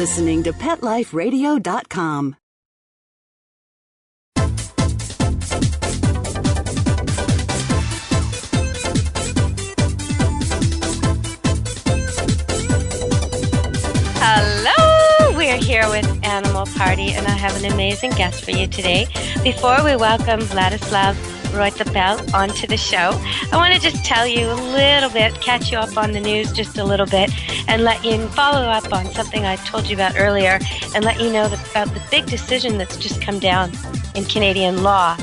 listening to PetLifeRadio.com. Hello! We're here with Animal Party, and I have an amazing guest for you today. Before we welcome Vladislav Roytapel onto the show, I want to just tell you a little bit, catch you up on the news just a little bit, and let you follow up on something I told you about earlier, and let you know about the big decision that's just come down in Canadian law.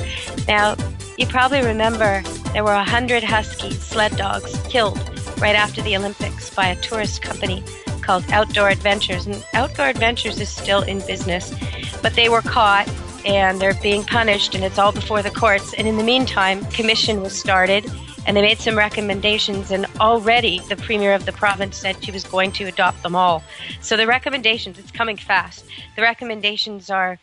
Now, you probably remember there were 100 husky sled dogs killed right after the Olympics by a tourist company called Outdoor Adventures. And Outdoor Adventures is still in business, but they were caught and they're being punished, and it's all before the courts. And in the meantime, commission was started, and they made some recommendations, and already the premier of the province said she was going to adopt them all. So the recommendations, it's coming fast. The recommendations are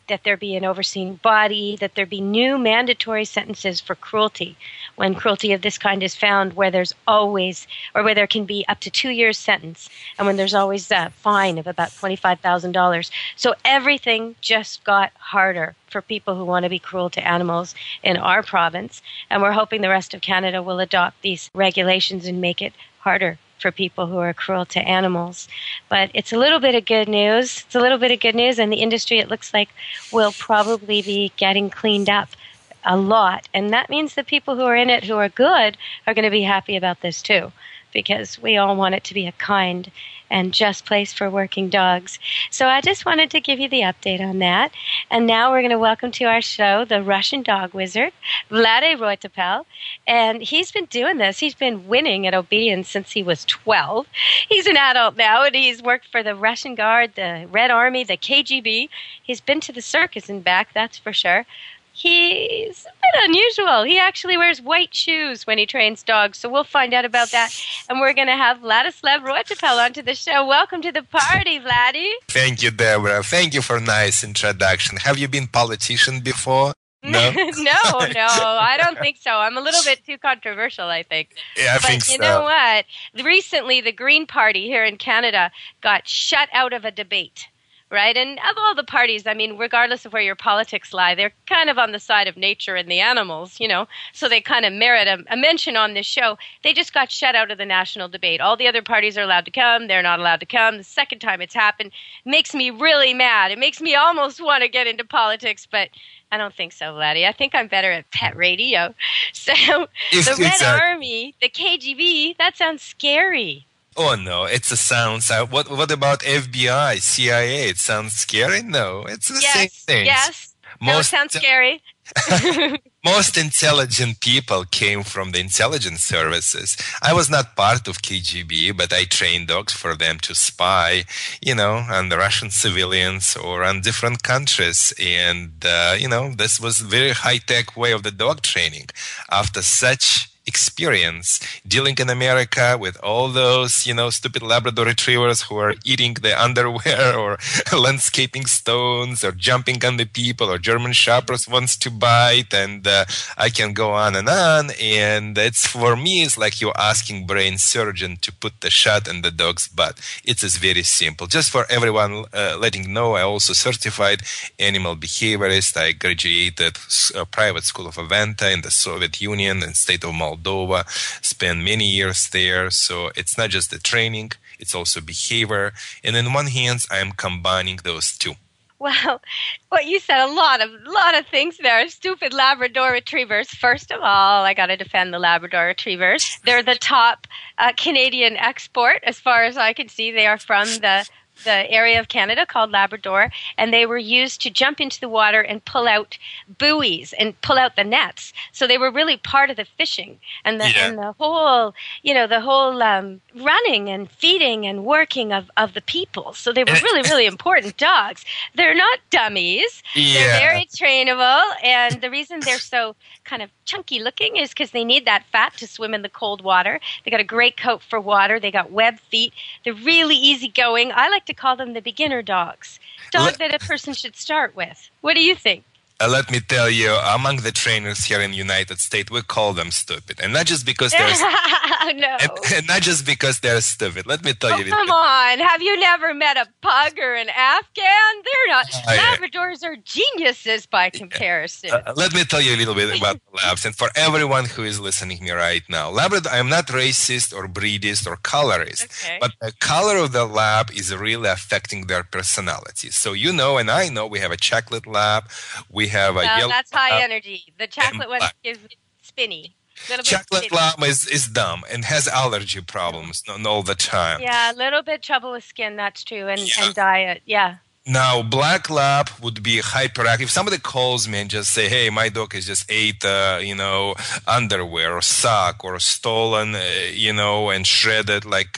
that there be an overseeing body, that there be new mandatory sentences for cruelty when cruelty of this kind is found, where there's always, or where there can be up to 2 years sentence, and when there's always a fine of about $25,000. So everything just got harder for people who want to be cruel to animals in our province, and we're hoping the rest of Canada will adopt these regulations and make it harder for people who are cruel to animals. But it's a little bit of good news. It's a little bit of good news, and the industry, it looks like, will probably be getting cleaned up a lot. And that means the people who are in it who are good are going to be happy about this too, because we all want it to be a kind and just place for working dogs. So I just wanted to give you the update on that. And now we're going to welcome to our show the Russian dog wizard, Vladislav Roytapel. And he's been doing this. He's been winning at obedience since he was 12. He's an adult now, and he's worked for the Russian Guard, the Red Army, the KGB. He's been to the circus and back, that's for sure. He's a bit unusual. He actually wears white shoes when he trains dogs, so we'll find out about that. And we're going to have Vladislav Roytapel onto the show. Welcome to the party, Vladdy. Thank you, Deborah. Thank you for a nice introduction. Have you been politician before? No? No, I don't think so. I'm a little bit too controversial, I think. Yeah, I think so. But you know what? Recently, the Green Party here in Canada got shut out of a debate. Right? And of all the parties, I mean, regardless of where your politics lie, they're kind of on the side of nature and the animals, you know, so they kind of merit a mention on this show. They just got shut out of the national debate. All the other parties are allowed to come. They're not allowed to come. The second time it's happened makes me really mad. It makes me almost want to get into politics, but I don't think so, Vladi. I think I'm better at pet radio. So the Red Army, the KGB, that sounds scary. Oh, no, it's a sound. What about FBI, CIA? It sounds scary? No, it's the same thing. Yes, no, it sounds scary. Most intelligent people came from the intelligence services. I was not part of KGB, but I trained dogs for them to spy, you know, on the Russian civilians or on different countries. And, you know, this was a very high-tech way of the dog training. After such experience dealing in America with all those, you know, stupid Labrador retrievers who are eating the underwear or landscaping stones or jumping on the people, or German Shepherds wants to bite, and I can go on. And it's, for me, it's like you're asking brain surgeon to put the shot in the dog's butt. It is very simple. Just for everyone letting know, I also certified animal behaviorist. I graduated a private school of Aventa in the Soviet Union and state of Moldova. Spent many years there. So it's not just the training, it's also behavior. And in one hand, I am combining those two. Well, what you said, a lot of things there. Stupid Labrador retrievers. First of all, I got to defend the Labrador retrievers. They're the top Canadian export, as far as I can see. They are from the area of Canada called Labrador, and they were used to jump into the water and pull out buoys and pull out the nets. So they were really part of the fishing and the whole, you know, the whole running and feeding and working of the people. So they were really, really important dogs. They're not dummies. Yeah. They're very trainable, and the reason they're so kind of chunky looking is because they need that fat to swim in the cold water. They got a great coat for water. They got web feet. They're really easygoing. I like to call them the beginner dogs. Dog that a person should start with. What do you think? Let me tell you, among the trainers here in the United States, we call them stupid, and not just because they're no, and not just because they're stupid. Let me tell you. Come on, have you never met a pug or an Afghan? They're not. Labradors are geniuses by comparison. Let me tell you a little bit about the labs, and for everyone who is listening to me right now, Labrador. I'm not racist or breedist or colorist, but the color of the lab is really affecting their personality. So you know, and I know, we have a chocolate lab. We have a yellow. That's high energy. The chocolate one is spinny. Chocolate lab is dumb and has allergy problems all the time. Yeah, a little bit trouble with skin. That's true, and diet. Yeah. Now, black lab would be hyperactive. If somebody calls me and just say, "Hey, my dog has just ate, underwear or sock or stolen, and shredded like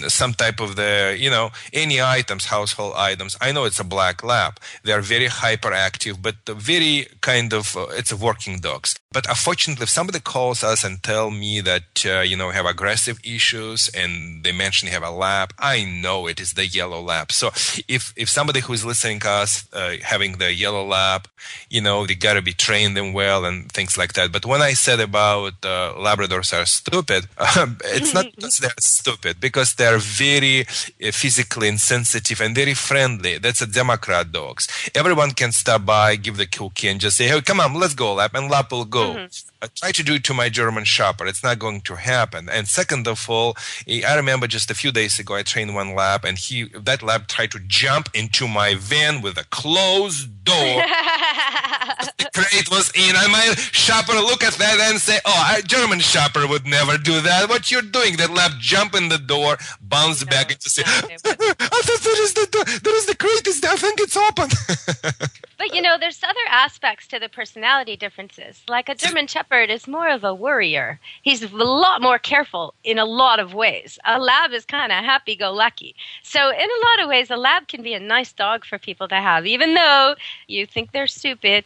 some type of any items, household items," I know it's a black lab. They are very hyperactive, but very kind of it's a working dogs. But unfortunately, if somebody calls us and tell me that have aggressive issues and they mention they have a lab, I know it is the yellow lab. So if somebody who is listening to us having the yellow lab, they got to be trained them well and things like that. But when I said about Labradors are stupid, it's not because they're stupid, because they're very physically insensitive and very friendly. That's a Democrat dogs. Everyone can stop by, give the cookie, and just say, "Hey, come on, let's go, Lap," and Lap will go. I try to do it to my German Shepherd. It's not going to happen. And second of all, I remember just a few days ago, I trained one lab, and that lab tried to jump into my van with a closed door. The crate was in, and my Shepherd look at that and say, "Oh, a German Shepherd would never do that. What you're doing?" That lab jump in the door, bounce back, and just say, there is the crate. I think it's open. But there's other aspects to the personality differences. Like a German Shepherd is more of a worrier. He's a lot more careful in a lot of ways. A lab is kind of happy-go-lucky. So in a lot of ways, a lab can be a nice dog for people to have, even though you think they're stupid.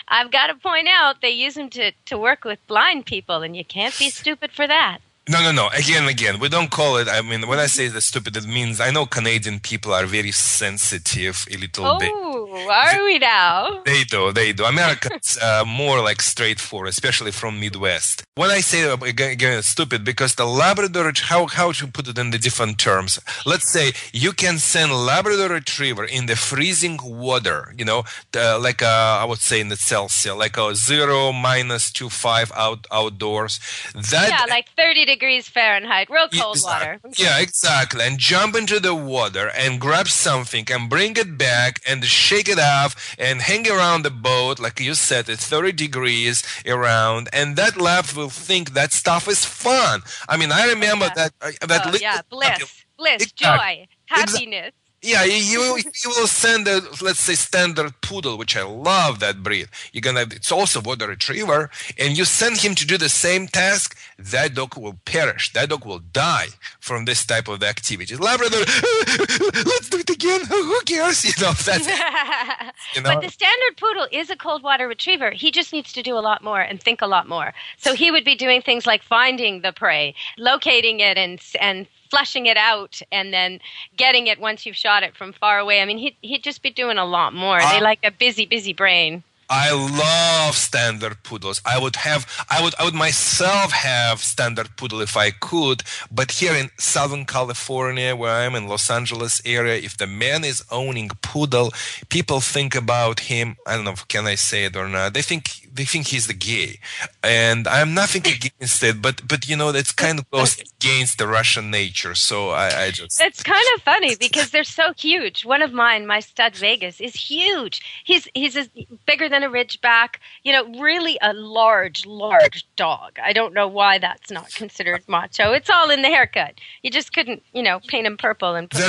I've got to point out they use them to work with blind people, and you can't be stupid for that. No. Again. We don't call it. I mean, when I say the stupid, it means I know Canadian people are very sensitive a little bit. Oh, are we now? They do. Americans more like straightforward, especially from Midwest. When I say again stupid, because the Labrador, how to put it in the different terms? Let's say you can send Labrador Retriever in the freezing water. Like I would say in the Celsius, like a 0 -25 outdoors. Like 30 degrees Fahrenheit, real cold water. Yeah, exactly. And jump into the water and grab something and bring it back and shake it off and hang around the boat, like you said, at 30 degrees around. And that lab will think that stuff is fun. I mean, I remember that. Bliss, joy, happiness. Yeah, you will send a, let's say, standard poodle, which I love that breed. It's also water retriever, and you send him to do the same task, that dog will perish. That dog will die from this type of activity. Labrador, let's do it again. Who cares? But the standard poodle is a cold water retriever. He just needs to do a lot more and think a lot more. So he would be doing things like finding the prey, locating it, and flushing it out, and then getting it once you've shot it from far away. I mean, he'd just be doing a lot more. They like a busy brain. I love standard poodles. I would myself have standard poodle if I could, but here in Southern California, where I'm in Los Angeles area, if the man is owning poodle, people think about him, I don't know, can I say it or not, they think he's the gay. And I'm nothing against it, but it's kind of goes against the Russian nature. So I just... It's kind of funny because they're so huge. One of mine, my stud Vegas, is huge. He's bigger than a Ridgeback, really a large dog. I don't know why that's not considered macho. It's all in the haircut. You just couldn't, paint him purple and put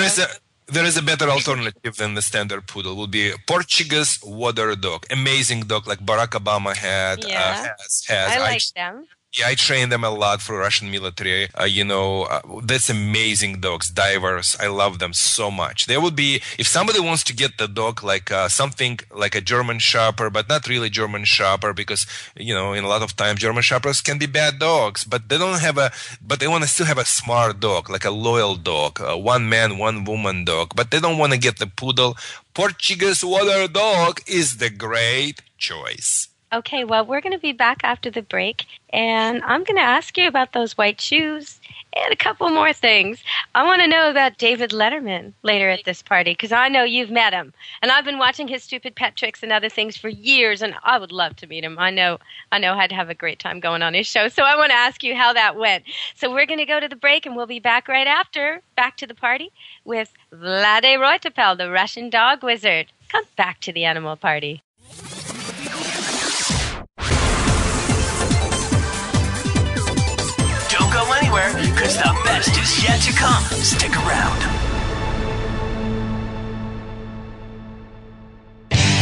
There is a better alternative than the standard poodle. Would be a Portuguese water dog, amazing dog like Barack Obama had. Yeah, I like them. Yeah, I train them a lot for Russian military. That's amazing dogs, divers. I love them so much. There would be, if somebody wants to get the dog like something like a German Shepherd, but not really German Shepherd, because in a lot of times German Shepherds can be bad dogs, but they don't have but they want to still have a smart dog, like a loyal dog, a one man, one woman dog. But they don't want to get the poodle. Portuguese water dog is the great choice. Okay, well, we're going to be back after the break, and I'm going to ask you about those white shoes and a couple more things. I want to know about David Letterman later at this party, because I know you've met him, and I've been watching his stupid pet tricks and other things for years, and I would love to meet him. I know I'd have a great time going on his show, so I want to ask you how that went. So we're going to go to the break, and we'll be back right after, back to the party, with Vladislav Roytapel, the Russian dog wizard. Come back to the animal party. Don't go anywhere, because the best is yet to come. Stick around.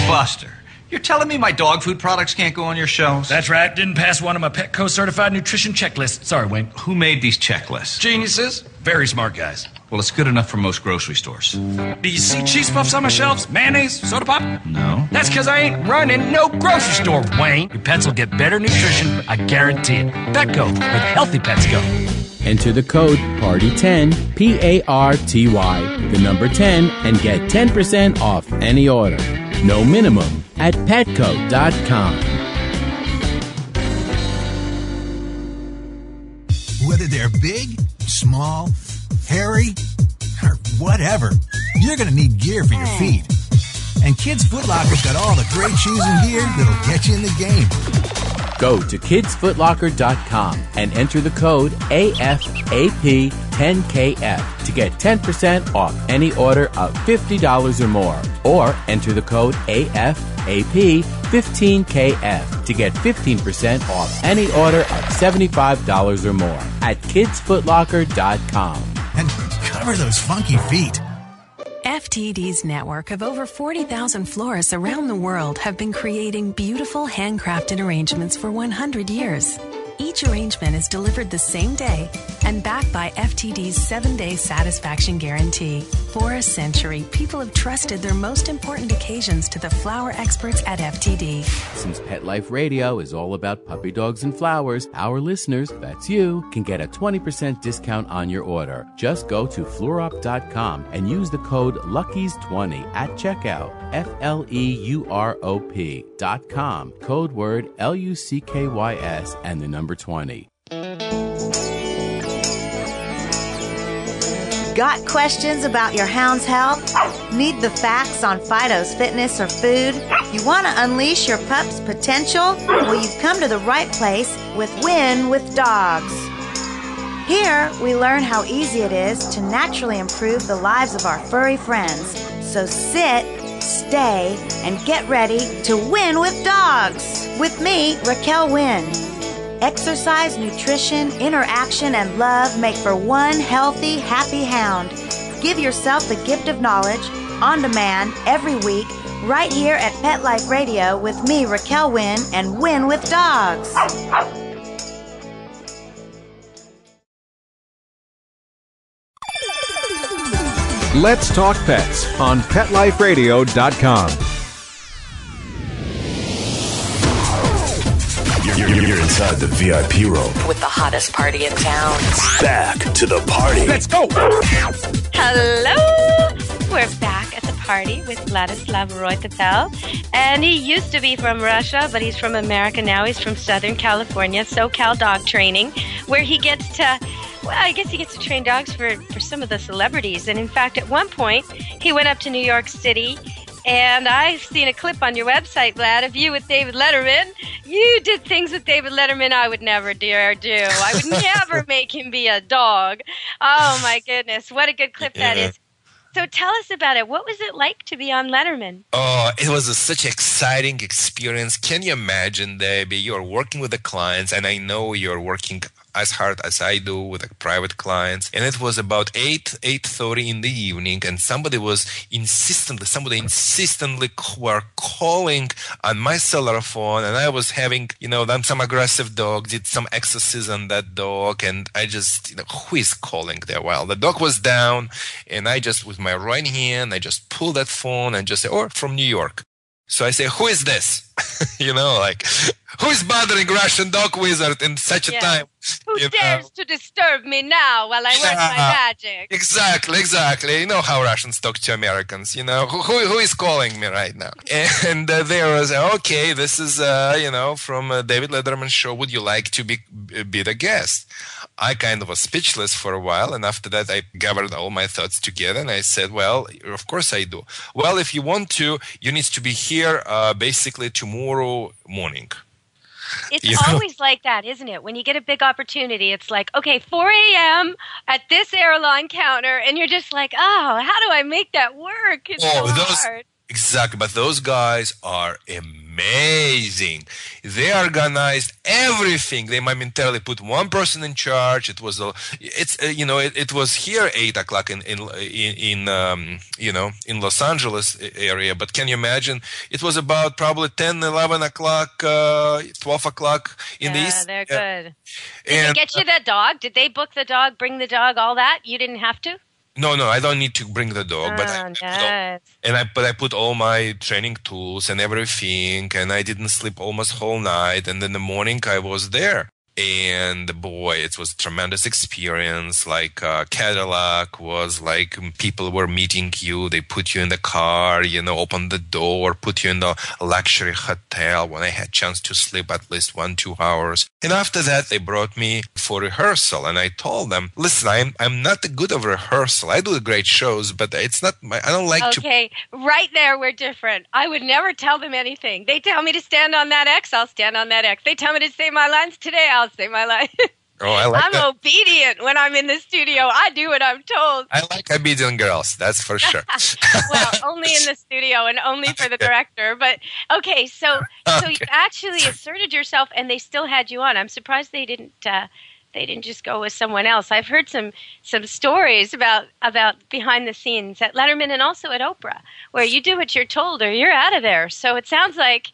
Buster, you're telling me my dog food products can't go on your shelves? That's right. Didn't pass one of my Petco certified nutrition checklists. Sorry, Wayne. Who made these checklists? Geniuses. Very smart guys. Well, it's good enough for most grocery stores. Do you see cheese puffs on my shelves? Mayonnaise? Soda pop? No. That's because I ain't running no grocery store, Wayne. Your pets will get better nutrition. I guarantee it. Petco, where the healthy pets go. Enter the code PARTY10, PARTY, the number 10, and get 10% off any order. No minimum at petco.com. Whether they're big, small, hairy, or whatever, you're going to need gear for your feet. And Kids Foot Locker's got all the great shoes and gear that'll get you in the game. Go to kidsfootlocker.com and enter the code AFAP10KF to get 10% off any order of $50 or more. Or enter the code AFAP15KF to get 15% off any order of $75 or more at kidsfootlocker.com. And cover those funky feet. FTD's network of over 40,000 florists around the world have been creating beautiful handcrafted arrangements for 100 years. Each arrangement is delivered the same day and backed by FTD's 7-day satisfaction guarantee. For a century, people have trusted their most important occasions to the flower experts at FTD. Since Pet Life Radio is all about puppy dogs and flowers, our listeners, that's you, can get a 20% discount on your order. Just go to fluorop.com and use the code LUCKIES20 at checkout. FLEUROP.com. Code word LUCKYS and the number 20. Got questions about your hound's health? Need the facts on Fido's fitness or food? You want to unleash your pup's potential? Well, you've come to the right place with Win with Dogs. Here, we learn how easy it is to naturally improve the lives of our furry friends. So sit, stay, and get ready to win with dogs. With me, Raquel Wynn. Exercise, nutrition, interaction, and love make for one healthy, happy hound. Give yourself the gift of knowledge on demand every week right here at Pet Life Radio with me, Raquel Wynn, and Win with Dogs. Let's Talk Pets on PetLifeRadio.com. You're inside the VIP room with the hottest party in town. Back to the party. Let's go. Hello. We're back at the party with Vladislav Roytapel. And he used to be from Russia, but he's from America now. He's from Southern California, SoCal Dog Training, where he gets to... Well, I guess he gets to train dogs for some of the celebrities. And in fact, at one point, he went up to New York City. And I've seen a clip on your website, Vlad, of you with David Letterman. You did things with David Letterman I would never dare do. I would never make him be a dog. Oh, my goodness. What a good clip that is. So tell us about it. What was it like to be on Letterman? Oh, it was such an exciting experience. Can you imagine, Debbie? You're working with the clients, and I know you're working as hard as I do with private clients. And it was about 8:30 in the evening, and somebody insistently were calling on my cellular phone, and I was having, some aggressive dog, did some exercise on that dog, and I just, who is calling there? Well, the dog was down, and I just, with my right hand, I just pulled that phone and just say, from New York. So I say, who is this? Who is bothering Russian dog wizard in such a time? Who dares to disturb me now while I work my magic? Exactly. You know how Russians talk to Americans, Who is calling me right now? And they was, okay, this is, from David Letterman show. Would you like to be the guest? I kind of was speechless for a while, and after that I gathered all my thoughts together, and I said, well, of course I do. Well, if you want to, you need to be here basically tomorrow morning. It's always like that, isn't it? When you get a big opportunity, it's like, okay, 4 a.m. at this airline counter, and you're just like, how do I make that work? It's so hard. Exactly, but those guys are amazing. They organized everything. They momentarily put one person in charge. It was it was here 8:00 in Los Angeles area. But can you imagine? It was about probably 10, 11 o'clock, 12 o'clock in the east. They're good. Did they get you that dog? Did they book the dog, bring the dog, all that? You didn't have to? No, I don't need to bring the dog, but I put all my training tools and everything, and I didn't sleep almost whole night, and in the morning I was there. And boy, it was a tremendous experience. Like Cadillac was like people were meeting you. They put you in the car, open the door, put you in the luxury hotel when I had chance to sleep at least 1-2 hours. And after that, they brought me for rehearsal. And I told them, listen, I'm not good of rehearsal. I do great shows, but it's not I don't like to. Okay, right there, we're different. I would never tell them anything. They tell me to stand on that X, I'll stand on that X. They tell me to say my lines today, I'll say my line. I'm obedient when I'm in the studio. I do what I'm told. I like obedient girls, that's for sure. Well, only in the studio and only for the director. But okay, so you actually asserted yourself, and they still had you on. I'm surprised they didn't just go with someone else. I've heard some stories about behind the scenes at Letterman and also at Oprah, where you do what you're told or you're out of there. So it sounds like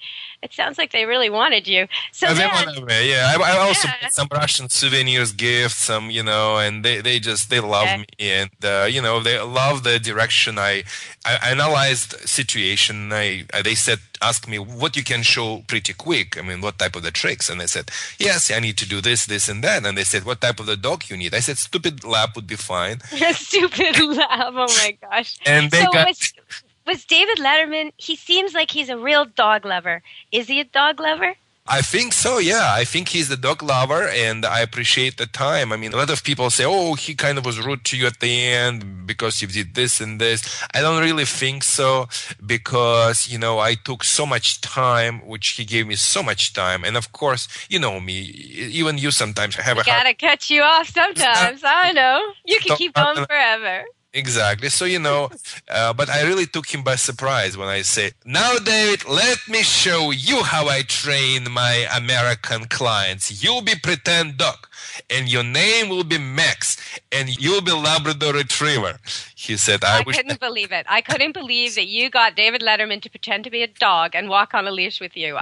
they really wanted you. So they wanted me, yeah. I also put some Russian souvenirs, gifts, and they love me, and they love the direction. I analyzed situation. They asked me what you can show pretty quick. I mean, what type of the tricks? And I said, yes, I need to do this, this, and that. And they said, what type of the dog you need? I said, stupid lap would be fine. Stupid lap. Oh my gosh. And they Was David Letterman, he seems like he's a real dog lover. Is he a dog lover? I think so, yeah. I think he's the dog lover, and I appreciate the time. I mean, a lot of people say, he kind of was rude to you at the end because you did this and this. I don't really think so because, I took so much time, which he gave me so much time. And of course, you know me, even you sometimes have a gotta cut you off sometimes. I know. You can keep going forever. Exactly. So, but I really took him by surprise when I say, now, David, let me show you how I train my American clients. You'll be pretend dog, and your name will be Max, and you'll be Labrador Retriever. He said, I couldn't believe it. I couldn't believe that you got David Letterman to pretend to be a dog and walk on a leash with you.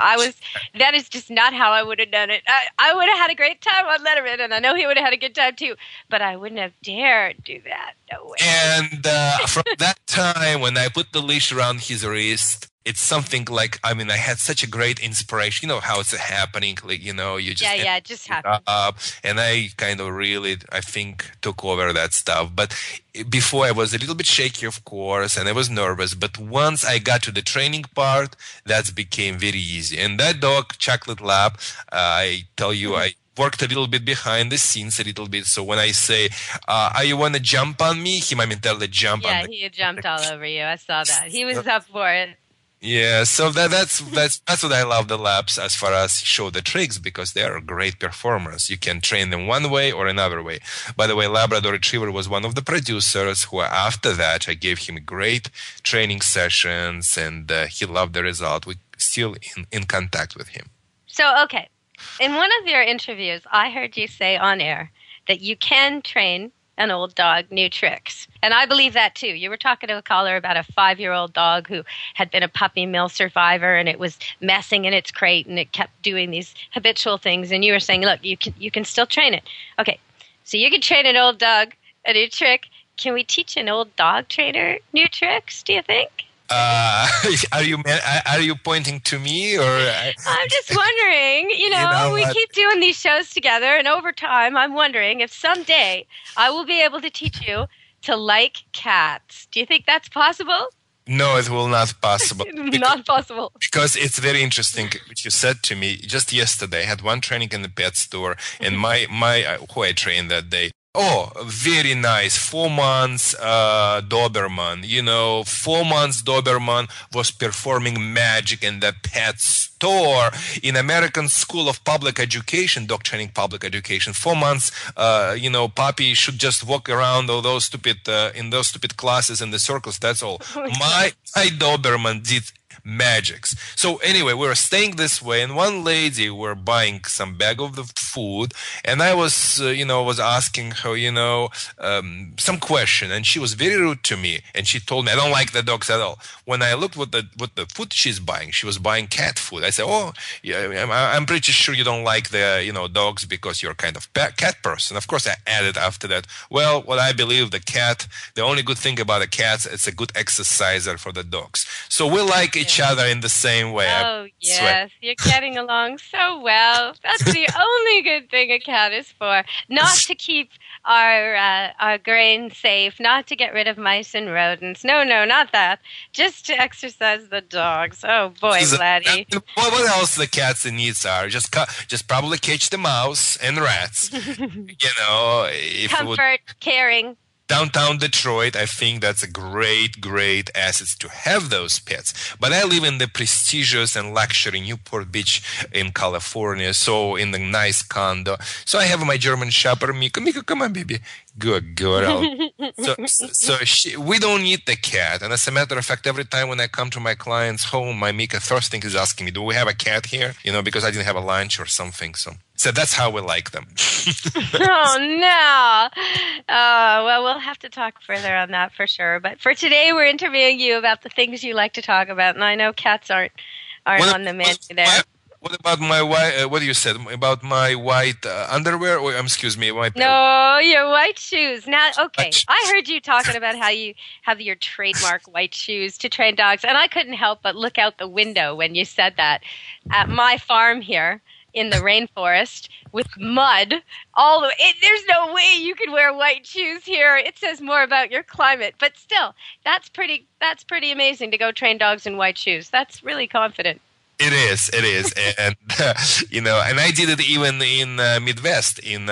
That is just not how I would have done it. I would have had a great time on Letterman, and I know he would have had a good time too, but I wouldn't have dared do that. No way. And from that time, when I put the leash around his wrist, it's something like, I had such a great inspiration. You know how it's happening, you just it just happened. And I kind of really, I think, took over that stuff. But before I was a little bit shaky, of course, and I was nervous. But once I got to the training part, that became very easy. And that dog, Chocolate Lab, I tell you, I worked a little bit behind the scenes a little bit. So when I say, you want to jump on me? He momentarily jumped on me. Yeah, he jumped all over you. I saw that. He was up for it. Yeah, so that's what I love the labs as far as show the tricks, because they are great performers. You can train them one way or another way. By the way, Labrador Retriever was one of the producers who, after that, I gave him great training sessions, and he loved the result. We're still in contact with him. So, okay. In one of your interviews, I heard you say on air that you can train an old dog new tricks. And I believe that too. You were talking to a caller about a 5-year-old dog who had been a puppy mill survivor, and it was messing in its crate, and it kept doing these habitual things. And you were saying, look, you can still train it. Okay, so you can train an old dog a new trick. Can we teach an old dog trainer new tricks, do you think? Are you pointing to me, or? I'm just wondering, we keep doing these shows together, and over time, I'm wondering if someday I will be able to teach you to like cats. Do you think that's possible? No, it will not possible. Not possible. Because it's very interesting what you said to me just yesterday. I had one training in the pet store, and my who I trained that day. Oh, very nice. 4 months Doberman. 4 months Doberman was performing magic in the pet store in American School of Public Education, dog training public education. 4 months, puppy should just walk around all those in those stupid classes in the circles. That's all. My Doberman did magics. So anyway, we were staying this way, and one lady were buying some bag of the food, and I was was asking her some question, and she was very rude to me, and she told me I don't like the dogs at all. When I looked what the food she's buying, she was buying cat food. I said, oh yeah, I'm pretty sure you don't like the dogs because you're kind of cat person. Of course I added after that, well, what I believe the only good thing about the cats, it's a good exerciser for the dogs. So we like each other in the same way. Oh, yes. You're getting along so well. That's the only good thing a cat is for. Not to keep our grain safe, not to get rid of mice and rodents. No, not that. Just to exercise the dogs. Oh, boy, Vladdy. What else the cats' needs are? Just probably catch the mouse and rats. Comfort, caring. Downtown Detroit, I think that's a great asset to have those pets. But I live in the prestigious and luxury Newport Beach in California, so in the nice condo. So I have my German Shepherd, Miko. Miko, come on, baby. Good girl. So we don't need the cat. And as a matter of fact, every time when I come to my client's home, my Mika first thing is asking me, do we have a cat here? Because I didn't have a lunch or something. So that's how we like them. Oh, no. Well, we'll have to talk further on that for sure. But for today, we're interviewing you about the things you like to talk about. And I know cats aren't on the menu there. What about my white? What you said about my white underwear? Or excuse me, No, your white shoes. Now, okay, I heard you talking about how you have your trademark white shoes to train dogs, and I couldn't help but look out the window when you said that. At my farm here in the rainforest with mud, there's no way you could wear white shoes here. It says more about your climate, but still, that's pretty amazing to go train dogs in white shoes. That's really confident. It is, and and I did it even in Midwest, in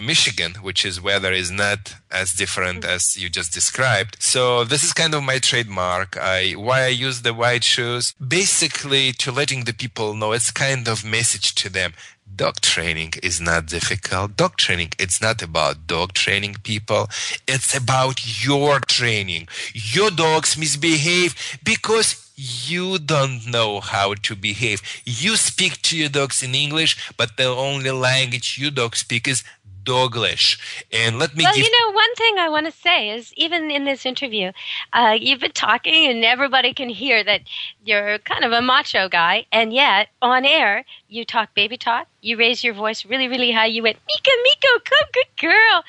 Michigan, which is weather is not as different as you just described. So this is kind of my trademark. Why I use the white shoes, basically to letting the people know, it's kind of message to them. Dog training is not difficult. Dog training, it's not about dog training people. It's about your training. Your dogs misbehave because you don't know how to behave. You speak to your dogs in English, but the only language you dogs speak is Doglish. And let me one thing I want to say is, even in this interview, you've been talking and everybody can hear that you're kind of a macho guy, and yet on air you talk baby talk, you raise your voice really, really high, you went, Miko, come, good girl.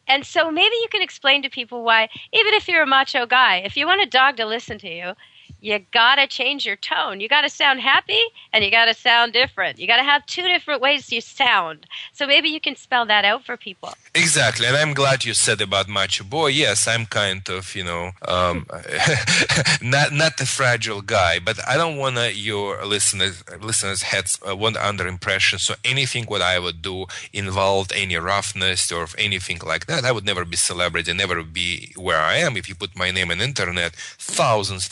And so maybe you can explain to people why, even if you're a macho guy, if you want a dog to listen to you, you gotta change your tone. You gotta sound happy, and you gotta sound different. You gotta have 2 different ways you sound. So maybe you can spell that out for people. Exactly, and I'm glad you said about macho boy. Yes, I'm kind of, not a fragile guy, but I don't want your listeners' heads want under impression. So anything what I would do involved any roughness or anything like that, I would never be celebrity, never be where I am. If you put my name on internet, thousands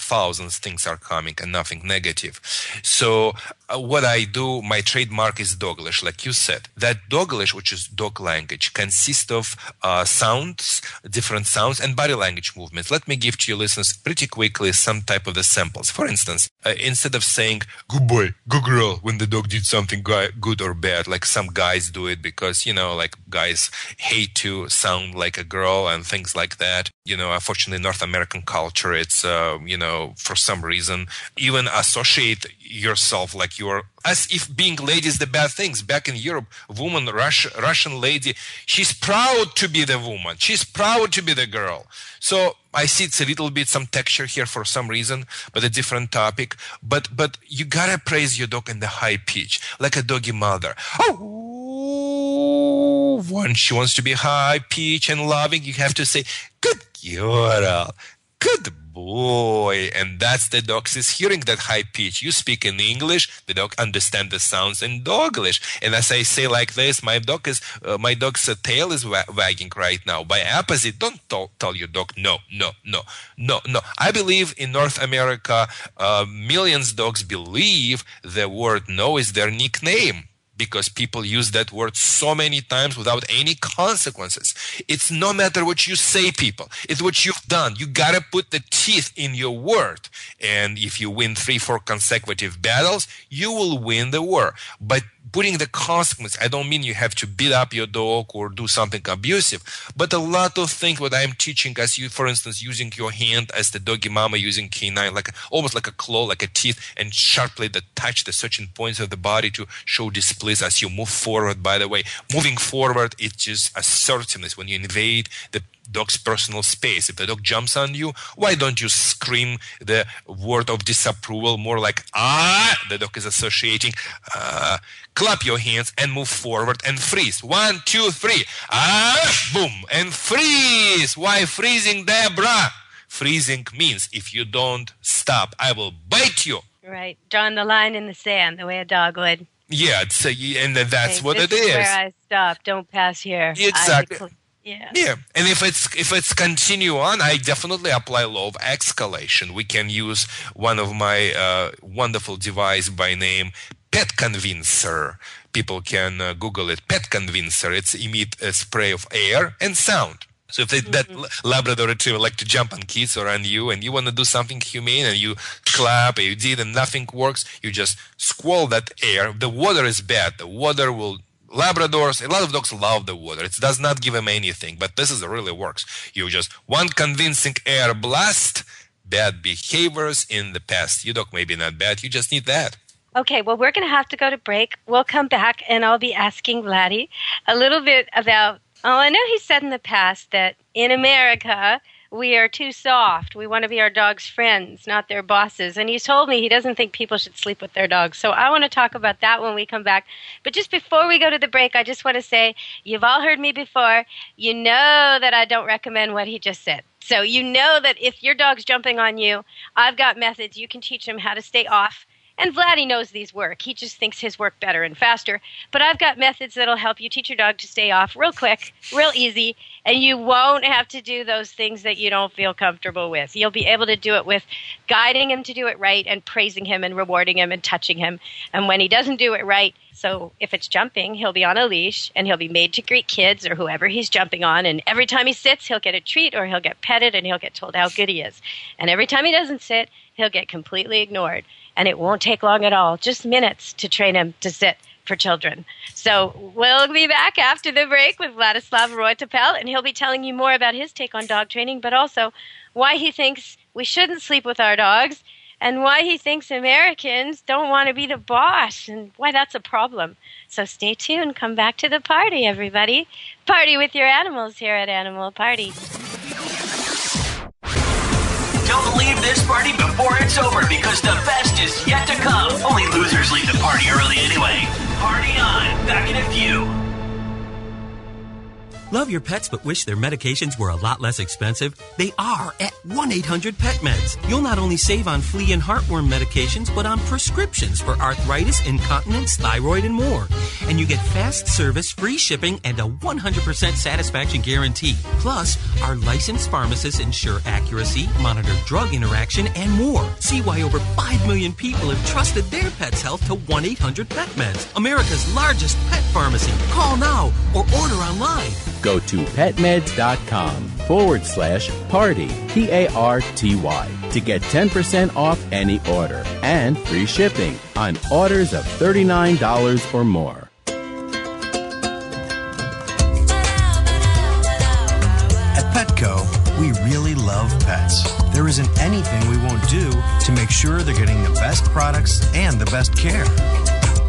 things are coming and nothing negative. So what I do, my trademark is Doglish, like you said. That Doglish, which is dog language, consists of sounds, different sounds, and body language movements. Let me give to your listeners pretty quickly some type of the samples. For instance, instead of saying, good boy, good girl, when the dog did something good or bad, like some guys do it because, like guys hate to sound like a girl and things like that. Unfortunately, North American culture, it's, for some reason, even associate yourself like you're, as if being lady is the bad things. Back in Europe, woman, Russian lady, she's proud to be the woman. She's proud to be the girl. So I see it's a little bit some texture here for some reason, but a different topic. But you gotta praise your dog in the high pitch, like a doggy mother. Oh, when she wants to be high pitch and loving, you have to say, good girl, good boy. And that's the dog is hearing that high pitch. You speak in English, the dog understands the sounds in Doglish. And as I say like this, my dog's tail is wagging right now. By opposite, don't tell your dog no. I believe in North America, millions of dogs believe the word no is their nickname, because people use that word so many times without any consequences. It's no matter what you say, people. It's what you've done. You gotta put the teeth in your word. And if you win 3-4 consecutive battles, you will win the war. But putting the consequence, I don't mean you have to beat up your dog or do something abusive, but a lot of things what I'm teaching, as you, for instance, using your hand as the doggy mama using canine, almost like a claw, like a teeth, and sharply touch the certain points of the body to show displeasure as you move forward. By the way, moving forward, it's just assertiveness when you invade the dog's personal space. If the dog jumps on you, why don't you scream the word of disapproval, more like the dog is associating, clap your hands and move forward and freeze. 1, 2, 3, boom, and freeze. Why freezing, Deborah? Freezing means if you don't stop, I will bite you. Right, drawing the line in the sand the way a dog would. Yeah, and that's what it is. This is where I stop. Don't pass here. Exactly. Yeah, and if it's continue on, I definitely apply law of escalation. We can use one of my wonderful device by name Pet Convincer. People can Google it. Pet Convincer. It's emit a spray of air and sound. So if that Labrador Retriever like to jump on kids or on you, and you want to do something humane, and you clap, and you did, and nothing works, you just squall that air. The water is bad. The water will. Labradors, a lot of dogs love the water. It does not give them anything, but this really works. You just one convincing air blast, bad behaviors in the past. Your dog may be not bad. You just need that. Okay, well, we're going to have to go to break. We'll come back, and I'll be asking Vladi a little bit about, I know he said in the past that in America, we are too soft. We want to be our dog's friends, not their bosses. And he's told me he doesn't think people should sleep with their dogs. So I want to talk about that when we come back. But just before we go to the break, I just want to say, you've all heard me before. You know that I don't recommend what he just said. So you know that if your dog's jumping on you, I've got methods. You can teach him how to stay off. And Vladi knows these work. He just thinks his work better and faster. But I've got methods that'll help you teach your dog to stay off real quick, real easy, and you won't have to do those things that you don't feel comfortable with. You'll be able to do it with guiding him to do it right and praising him and rewarding him and touching him. And when he doesn't do it right, so if it's jumping, he'll be on a leash and he'll be made to greet kids or whoever he's jumping on. And every time he sits, he'll get a treat or he'll get petted and he'll get told how good he is. And every time he doesn't sit, he'll get completely ignored. And it won't take long at all, just minutes to train him to sit for children. So we'll be back after the break with Vladislav Roytapel, and he'll be telling you more about his take on dog training, but also why he thinks we shouldn't sleep with our dogs and why he thinks Americans don't want to be the boss and why that's a problem. So stay tuned. Come back to the party, everybody. Party with your animals here at Animal Party. Don't leave this party before it's over, because the best is yet to come. Only losers leave the party early anyway. Party on. Back in a few. Love your pets but wish their medications were a lot less expensive? They are at 1-800-PET-MEDS. You'll not only save on flea and heartworm medications, but on prescriptions for arthritis, incontinence, thyroid, and more. And you get fast service, free shipping, and a 100% satisfaction guarantee. Plus, our licensed pharmacists ensure accuracy, monitor drug interaction, and more. See why over 5 million people have trusted their pet's health to 1-800-PET-MEDS, America's largest pet pharmacy. Call now or order online. Go to petmeds.com/party, PARTY, to get 10% off any order and free shipping on orders of $39 or more. At Petco, we really love pets. There isn't anything we won't do to make sure they're getting the best products and the best care.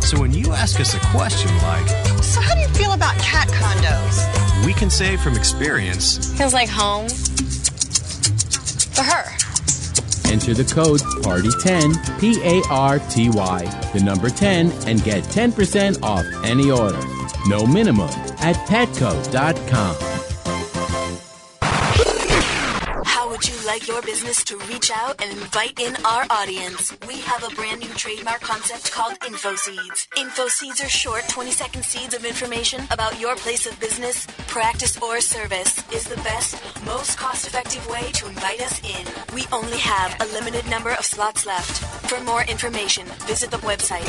So when you ask us a question like, so how do you feel about cat condos? We can say from experience, feels like home for her. Enter the code PARTY10, PARTY, the number 10, and get 10% off any order. No minimum at petco.com. How would you like your business to reach out and invite in our audience? We have a brand new trademark concept called InfoSeeds. InfoSeeds are short 20-second seeds of information about your place of business, practice, or service. Is the best, most cost-effective way to invite us in. We only have a limited number of slots left. For more information, visit the website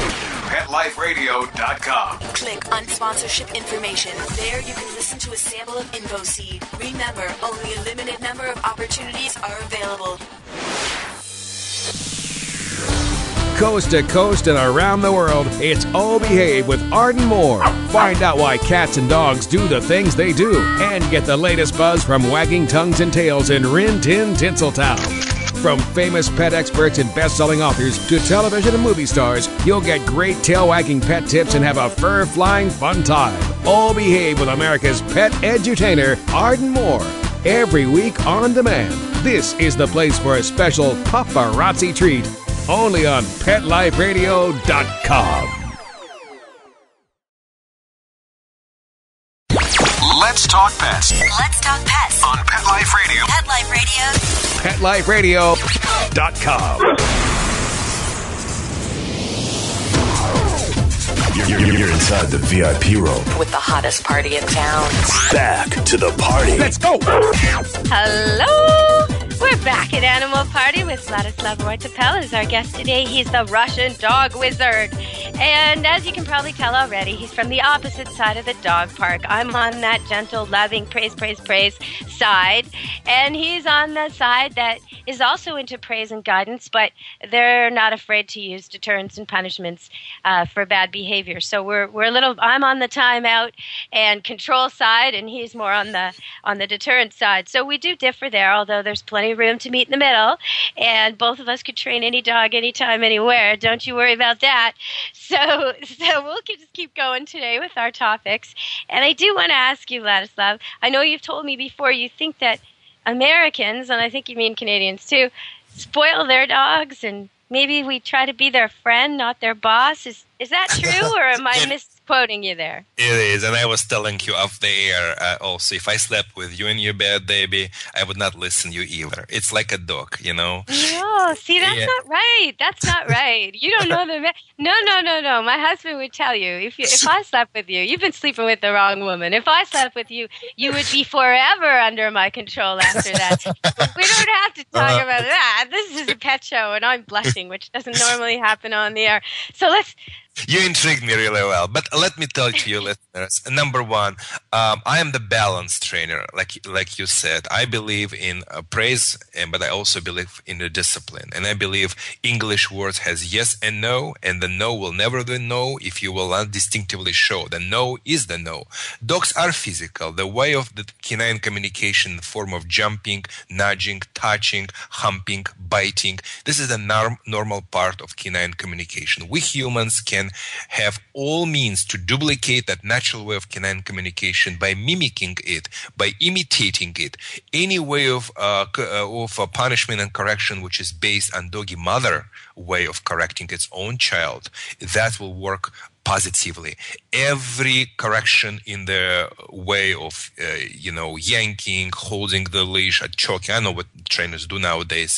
PetLifeRadio.com. Click on sponsorship information. There you can listen to a sample of InfoSeed. Remember, only a limited number of opportunities are available. Coast to coast and around the world, it's Oh Behave with Arden Moore. Find out why cats and dogs do the things they do and get the latest buzz from wagging tongues and tails in Rin Tin Tinseltown. From famous pet experts and best-selling authors to television and movie stars, you'll get great tail-wagging pet tips and have a fur-flying fun time. Oh Behave with America's pet edutainer, Arden Moore. Every week on demand. This is the place for a special paparazzi treat. Only on PetLifeRadio.com. Let's talk pets. Let's talk pets On Pet Life Radio. Pet Life Radio. PetLifeRadio.com. You're inside the VIP room. With the hottest party in town. Back to the party. Let's go. Hello! We're back at Animal Party with Vladislav Roytapel as our guest today. He's the Russian dog wizard. And as you can probably tell already, he's from the opposite side of the dog park. I'm on that gentle, loving, praise side. And he's on the side that is also into praise and guidance, but they're not afraid to use deterrents and punishments for bad behavior. So we're a little, I'm on the timeout and control side, and he's more on the deterrent side. So we do differ there, although there's plenty of room to meet in the middle, and both of us could train any dog anytime, anywhere. Don't you worry about that. So we'll just keep going today with our topics. And I do want to ask you, Vladislav, I know you've told me before you think that Americans, and I think you mean Canadians too, spoil their dogs, and maybe we try to be their friend, not their boss. Is that true, or am I misquoting you there? It is, and I was telling you off the air also, if I slept with you in your bed, baby, I would not listen to you either. It's like a dog, you know? No, see, that's not right. That's not right. You don't know the... No. My husband would tell you, if I slept with you, you've been sleeping with the wrong woman. If I slept with you, you would be forever under my control after that. We don't have to talk about that. This is a pet show, and I'm blushing, which doesn't normally happen on the air. So let's... You intrigued me really well, but let me tell to you listeners, number one, I am the balance trainer, like you said. I believe in praise, but I also believe in the discipline. And I believe English words has yes and no, and the no will never be no if you will not distinctively show. The no is the no. Dogs are physical. The way of the canine communication in the form of jumping, nudging, touching, humping, biting. This is a normal part of canine communication. We humans can have all means to duplicate that natural way of canine communication by mimicking it, by imitating it. Any way of punishment and correction which is based on doggy mother way of correcting its own child, that will work positively. Every correction in the way of, yanking, holding the leash, choking, I know what trainers do nowadays,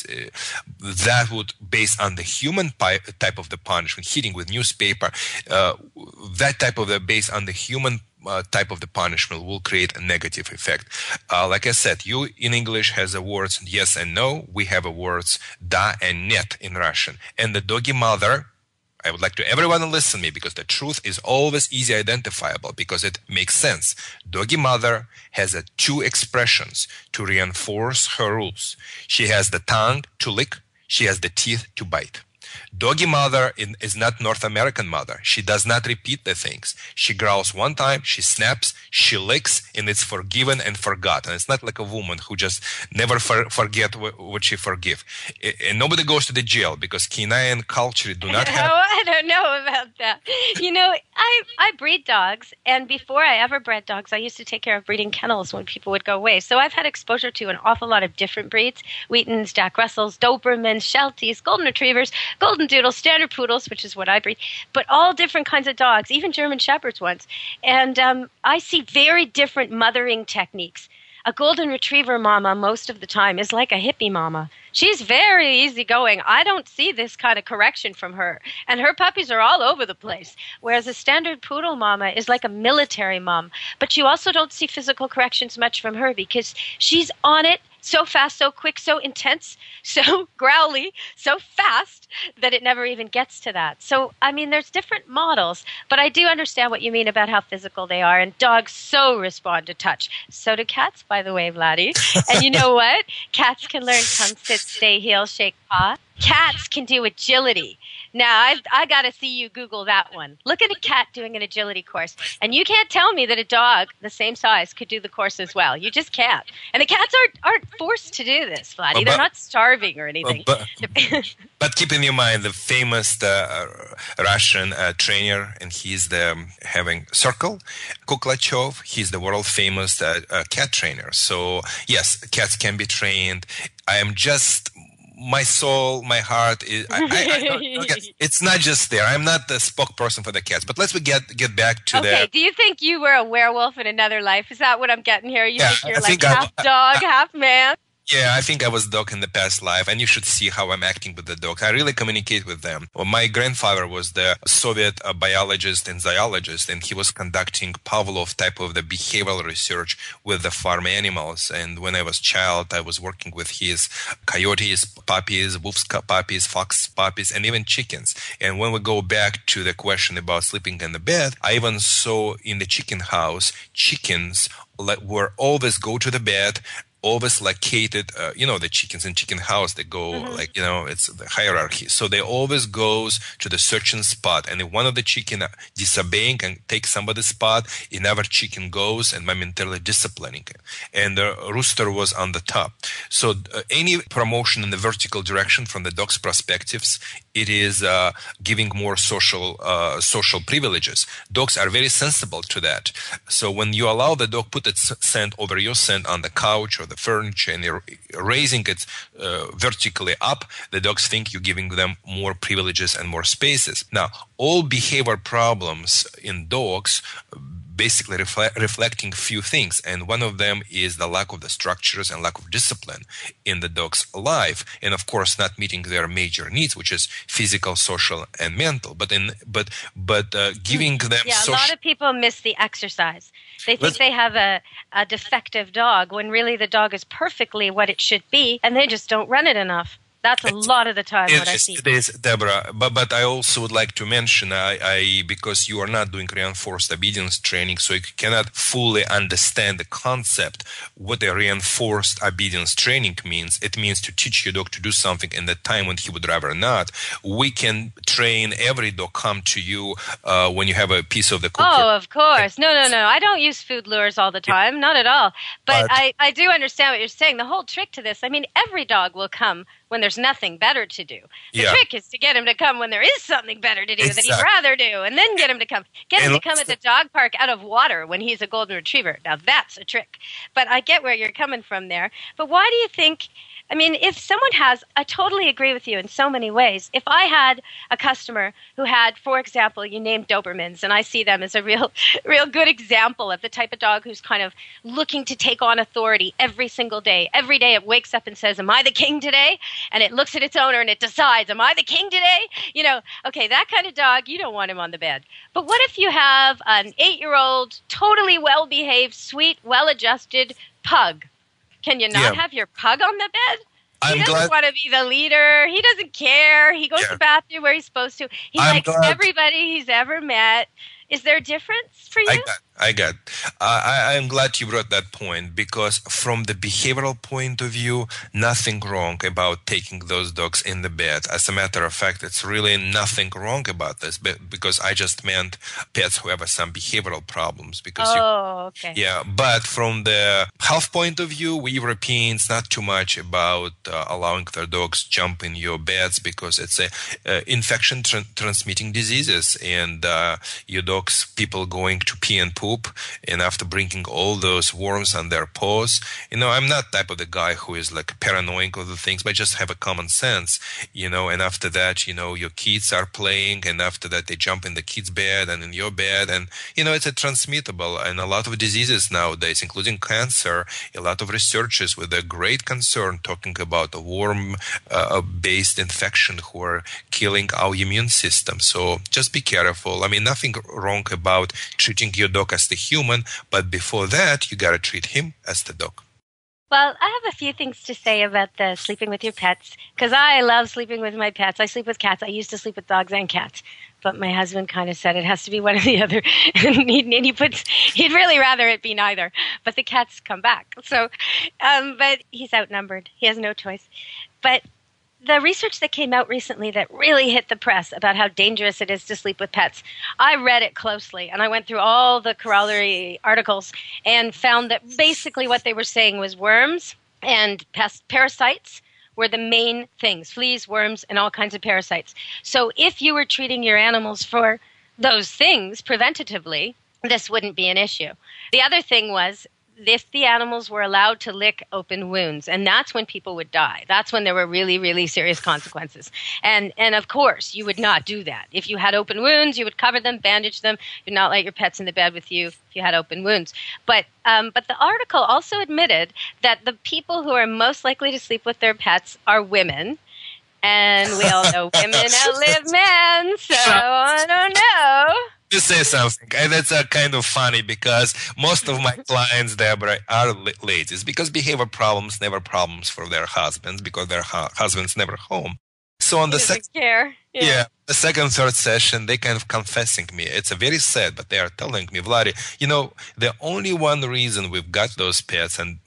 that would, based on the human type of the punishment, hitting with newspaper, that type of the, based on the human type of the punishment will create a negative effect. Like I said, you in English has the words yes and no. We have the words da and net in Russian. And the doggy mother, I would like to everyone to listen to me, because the truth is always easy identifiable, because it makes sense. Doggy mother has two expressions to reinforce her rules. She has the tongue to lick. She has the teeth to bite. Doggy mother is not North American mother. She does not repeat the things. She growls one time, she snaps, she licks, and it's forgiven and forgotten. It's not like a woman who just never forget what she forgive. And nobody goes to the jail, because canine culture do not have... I don't know about that. I breed dogs, and before I ever bred dogs, I used to take care of breeding kennels when people would go away. So I've had exposure to an awful lot of different breeds: Wheatons, Jack Russells, Dobermans, Shelties, Golden Retrievers, Golden Doodles, Standard Poodles, which is what I breed, but all different kinds of dogs, even German Shepherds once. And I see very different mothering techniques. A Golden Retriever mama most of the time is like a hippie mama. She's very easygoing. I don't see this kind of correction from her. And her puppies are all over the place. Whereas a Standard Poodle mama is like a military mom. But you also don't see physical corrections much from her, because she's on it so fast, so quick, so intense, so growly, so fast that it never even gets to that. So, there's different models, but I do understand what you mean about how physical they are, and dogs so respond to touch. So do cats, by the way, Vladi. And you know what? Cats can learn come, sit, stay, heel, shake, paw. Cats can do agility. Now, I got to see you Google that one. Look at a cat doing an agility course. And you can't tell me that a dog the same size could do the course as well. You just can't. And the cats aren't forced to do this, Vladi. They're not starving or anything. But keep in your mind the famous Russian trainer, and he's having Circle, Kuklachov. He's the world famous cat trainer. So, yes, cats can be trained. I am just... My soul, my heart is. It's not just there. I'm not the spokesperson for the cats. But let's get back to Okay. Do you think you were a werewolf in another life? Is that what I'm getting here? You think you're half dog, half man? Yeah, I think I was a dog in the past life, and you should see how I'm acting with the dogs. I really communicate with them. Well, my grandfather was the Soviet biologist and zoologist, and he was conducting Pavlov type of the behavioral research with the farm animals. And when I was a child, I was working with his coyotes, puppies, wolf puppies, fox puppies, and even chickens. And when we go back to the question about sleeping in the bed, I even saw in the chicken house, chickens were always go to the bed, always located, the chickens in chicken house, they go it's the hierarchy. So they always goes to the certain spot. And if one of the chicken disobeying and takes somebody's spot, another chicken goes and momentarily disciplining it. And the rooster was on the top. So any promotion in the vertical direction from the dog's perspectives, it is giving more social privileges. Dogs are very sensible to that. So when you allow the dog put its scent over your scent on the couch or the furniture, and you're raising it vertically up, the dogs think you're giving them more privileges and more spaces. Now, all behavior problems in dogs basically reflecting few things, and one of them is the lack of the structures and lack of discipline in the dog's life, and of course not meeting their major needs, which is physical, social, and mental. But giving them a lot of people miss the exercise. They think they have a defective dog when really the dog is perfectly what it should be, and they just don't run it enough. That's a lot of the time what I see. It is, Deborah. But I also would like to mention, because you are not doing reinforced obedience training, so you cannot fully understand the concept what a reinforced obedience training means. It means to teach your dog to do something in the time when he would rather not. We can train every dog come to you when you have a piece of the cookie. Oh, of course. No. I don't use food lures all the time. Not at all. But I do understand what you're saying. The whole trick to this, every dog will come when they're there's nothing better to do. The Yeah. trick is to get him to come when there is something better to do that he'd Exactly. rather do, and then get him to come. Get him And to come at the dog park out of water when he's a golden retriever. Now that's a trick. But I get where you're coming from there. But why do you think, I mean, if someone has, I totally agree with you in so many ways. If I had a customer who had, for example, you named Dobermans, and I see them as a real good example of the type of dog who's kind of looking to take on authority every single day. Every day it wakes up and says, am I the king today? And it looks at its owner and it decides, am I the king today? You know, okay, that kind of dog, you don't want him on the bed. But what if you have an 8-year-old, totally well-behaved, sweet, well-adjusted pug? Can you not have your pug on the bed? He doesn't want to be the leader. He doesn't care. He goes to the bathroom where he's supposed to. He likes everybody he's ever met. Is there a difference for you? I'm glad you brought that point, because from the behavioral point of view, nothing wrong about taking those dogs in the bed. As a matter of fact, it's really nothing wrong about this, because I just meant pets who have some behavioral problems. Because okay. Yeah, but from the health point of view, we Europeans not too much about allowing their dogs jump in your beds, because it's a infection transmitting diseases, and your dogs, people going to pee and poop, and after bringing all those worms on their paws, you know, I'm not type of the guy who is like paranoid of the things, but just have a common sense, you know. And after that, you know, your kids are playing, and after that they jump in the kids' bed and in your bed, and you know, it's a transmittable, and a lot of diseases nowadays, including cancer. A lot of researchers with a great concern talking about a worm-based infection who are killing our immune system. So just be careful. I mean, nothing wrong about treating your dog as the human, but before that, you got to treat him as the dog. Well, I have a few things to say about the sleeping with your pets, because I love sleeping with my pets. I sleep with cats. I used to sleep with dogs and cats, but my husband kind of said it has to be one or the other, and he'd really rather it be neither, but the cats come back. So, but he's outnumbered. He has no choice. But the research that came out recently that really hit the press about how dangerous it is to sleep with pets, I read it closely, and I went through all the corollary articles and found that basically what they were saying was worms and parasites were the main things, fleas, worms, and all kinds of parasites. So if you were treating your animals for those things preventatively, this wouldn't be an issue. The other thing was, if the animals were allowed to lick open wounds, and that's when people would die. That's when there were really, really serious consequences. And of course, you would not do that. If you had open wounds, you would cover them, bandage them. You'd not let your pets in the bed with you if you had open wounds. But the article also admitted that the people who are most likely to sleep with their pets are women. And we all know women outlive men, so I don't know. To say something, and that's kind of funny, because most of my clients, Deborah, are ladies, because behavior problems never problems for their husbands, because their husbands never home. So on the second, the second, third session, they kind of confessing me. It's a very sad, but they are telling me, Vladi, you know, the only one reason we've got those pets, and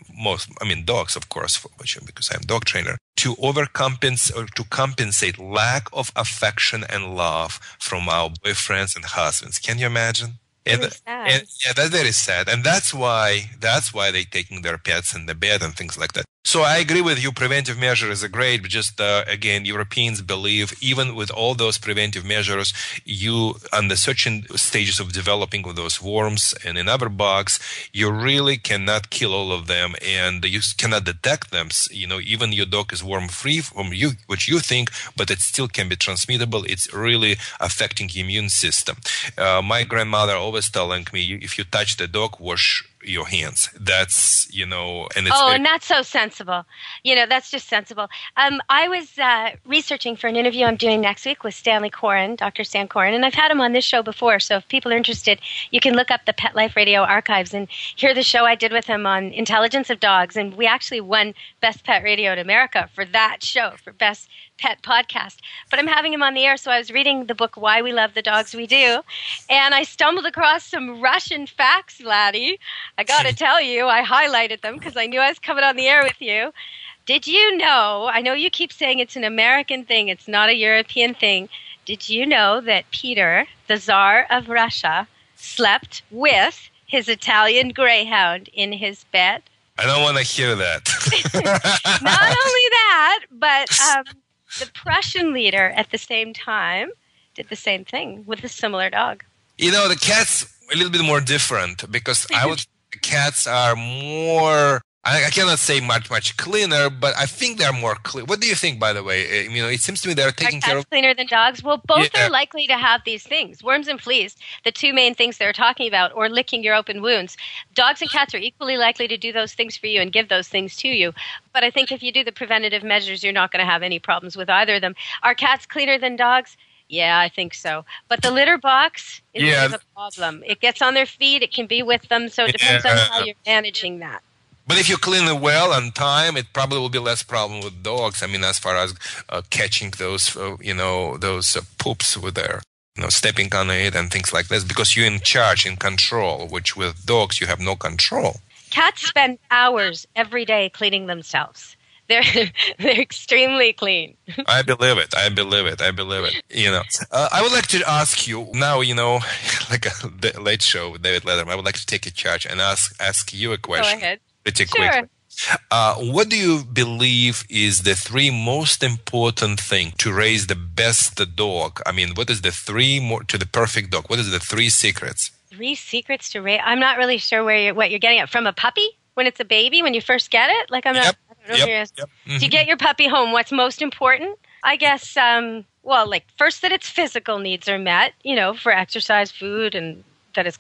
dogs, of course, because I'm a dog trainer, to overcompensate or to compensate lack of affection and love from our boyfriends and husbands. Can you imagine? And that's very sad. And that's why they're taking their pets in the bed and things like that. So I agree with you. Preventive measures are great, but just again, Europeans believe even with all those preventive measures, you on the certain stages of developing with those worms and in other bugs, you really cannot kill all of them, and you cannot detect them. You know, even your dog is worm free from you, which you think, but it still can be transmittable. It's really affecting the immune system. My grandmother always telling me, if you touch the dog, wash your hands. That's, you know, and it's and that's so sensible. You know, that's just sensible. I was researching for an interview I'm doing next week with Stanley Coren, Dr. Stan Coren, and I've had him on this show before, so if people are interested, you can look up the Pet Life Radio archives and hear the show I did with him on intelligence of dogs, and we actually won Best Pet Radio in America for that show, for Best Pet Podcast. But I'm having him on the air, so I was reading the book Why We Love the Dogs We Do, and I stumbled across some Russian facts, Vladi. I got to tell you, I highlighted them because I knew I was coming on the air with you. Did you know, I know you keep saying it's an American thing, it's not a European thing. Did you know that Peter, the Tsar of Russia, slept with his Italian greyhound in his bed? I don't want to hear that. Not only that, but the Prussian leader at the same time did the same thing with a similar dog. You know, the cat's a little bit more different because the cats are more, I cannot say much cleaner, but I think they're more clean. What do you think, by the way? You know, it seems to me they're taking care of... cleaner than dogs? Well, both are likely to have these things. Worms and fleas, the two main things they're talking about, or licking your open wounds. Dogs and cats are equally likely to do those things for you and give those things to you. But I think if you do the preventative measures, you're not going to have any problems with either of them. Are cats cleaner than dogs? Yeah, I think so. But the litter box is a problem. It gets on their feet. It can be with them. So it depends on how you're managing that. But if you clean it well on time, it probably will be less problem with dogs. I mean, as far as catching those, those poops with their, stepping on it and things like this, because you're in charge, in control, which with dogs, you have no control. Cats spend hours every day cleaning themselves. They're extremely clean. I believe it. I would like to ask you now, like a late show with David Letterman, I would like to take a charge and ask you a question. Go ahead. Pretty quickly. What do you believe is the three most important thing to raise the best dog? I mean, what is the to the perfect dog? What is the 3 secrets? 3 secrets to raise? I'm not really sure what you're getting at. From a puppy? When it's a baby? When you first get it? Like I'm not... I don't know. Mm-hmm. To get your puppy home, what's most important? I guess, first that its physical needs are met, for exercise, food, and that it's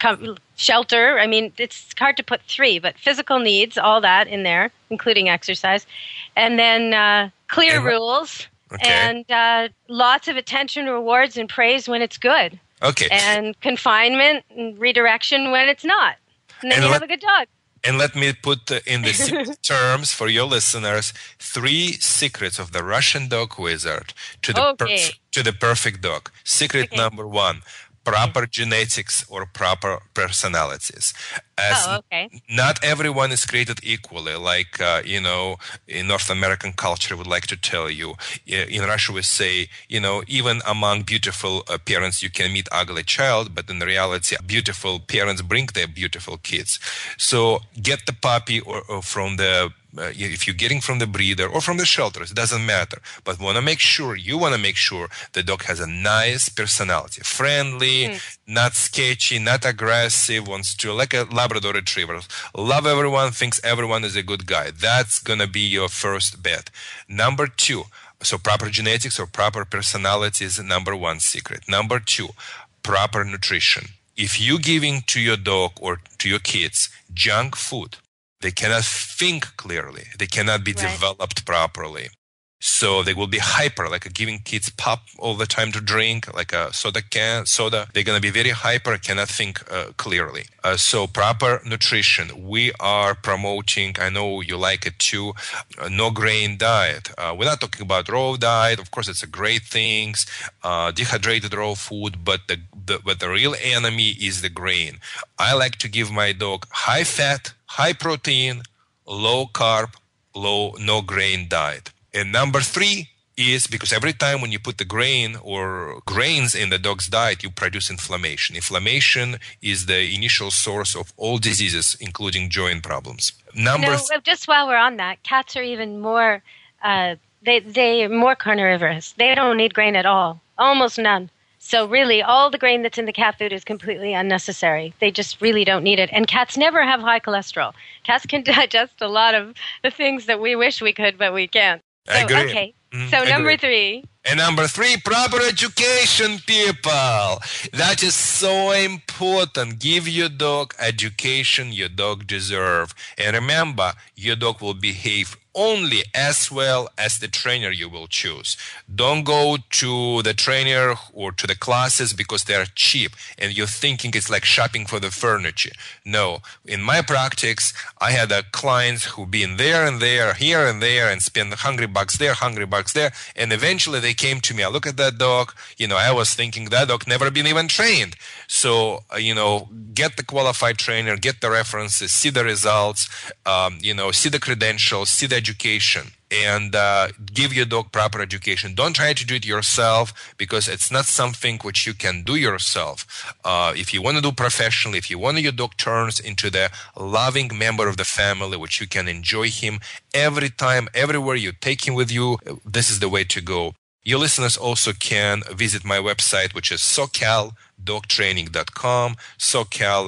shelter. I mean, it's hard to put 3, but physical needs, all that in there, including exercise. And then clear rules and lots of attention, rewards, and praise when it's good. Okay. And confinement and redirection when it's not. And then you have a good dog. And let me put in the simple terms for your listeners 3 secrets of the Russian dog wizard to the perfect dog. Secret number 1. Proper genetics or proper personalities. Not everyone is created equally. Like, in North American culture, would like to tell you. In Russia, we say, even among beautiful parents, you can meet ugly child, but in reality, beautiful parents bring their beautiful kids. So get the puppy or from the if you're getting from the breeder or from the shelters, it doesn't matter. But you want to make sure the dog has a nice personality, friendly, not sketchy, not aggressive, wants to, like a Labrador Retriever, love everyone, thinks everyone is a good guy. That's going to be your first bet. Number 2, so proper genetics or proper personality is number 1 secret. Number 2, proper nutrition. If you're giving to your dog or to your kids junk food, they cannot think clearly. They cannot be developed properly. So they will be hyper, like giving kids pop all the time to drink, like a soda. They're going to be very hyper, cannot think clearly. So proper nutrition. We are promoting, I know you like it too, no grain diet. We're not talking about raw diet. Of course, it's a great thing, dehydrated raw food, but the real enemy is the grain. I like to give my dog high fat, high protein, low carb, no grain diet. And number 3 is because every time when you put the grain or grains in the dog's diet, you produce inflammation. Inflammation is the initial source of all diseases, including joint problems. Just while we're on that, cats are even more, they're more carnivorous. They don't need grain at all, almost none. So really, all the grain that's in the cat food is completely unnecessary. They just really don't need it. And cats never have high cholesterol. Cats can digest a lot of the things that we wish we could, but we can't. I agree. Okay. So number 3. And number 3, proper education, people. That is so important. Give your dog education your dog deserves. And remember, your dog will behave only as well as the trainer you will choose. Don't go to the trainer or to the classes because they are cheap and you're thinking it's like shopping for the furniture. No. In my practice, I had clients who been there and there, here and there, and spend $100 there, $100 there, and eventually they came to me. I look at that dog, I was thinking that dog never been even trained. So, get the qualified trainer, get the references, see the results, see the credentials, see the education and give your dog proper education. Don't try to do it yourself because it's not something which you can do yourself. If you want to do professionally, if you want your dog turns into the loving member of the family, which you can enjoy him every time, everywhere you take him with you, this is the way to go. Your listeners also can visit my website, which is socaldogtraining.com, socal,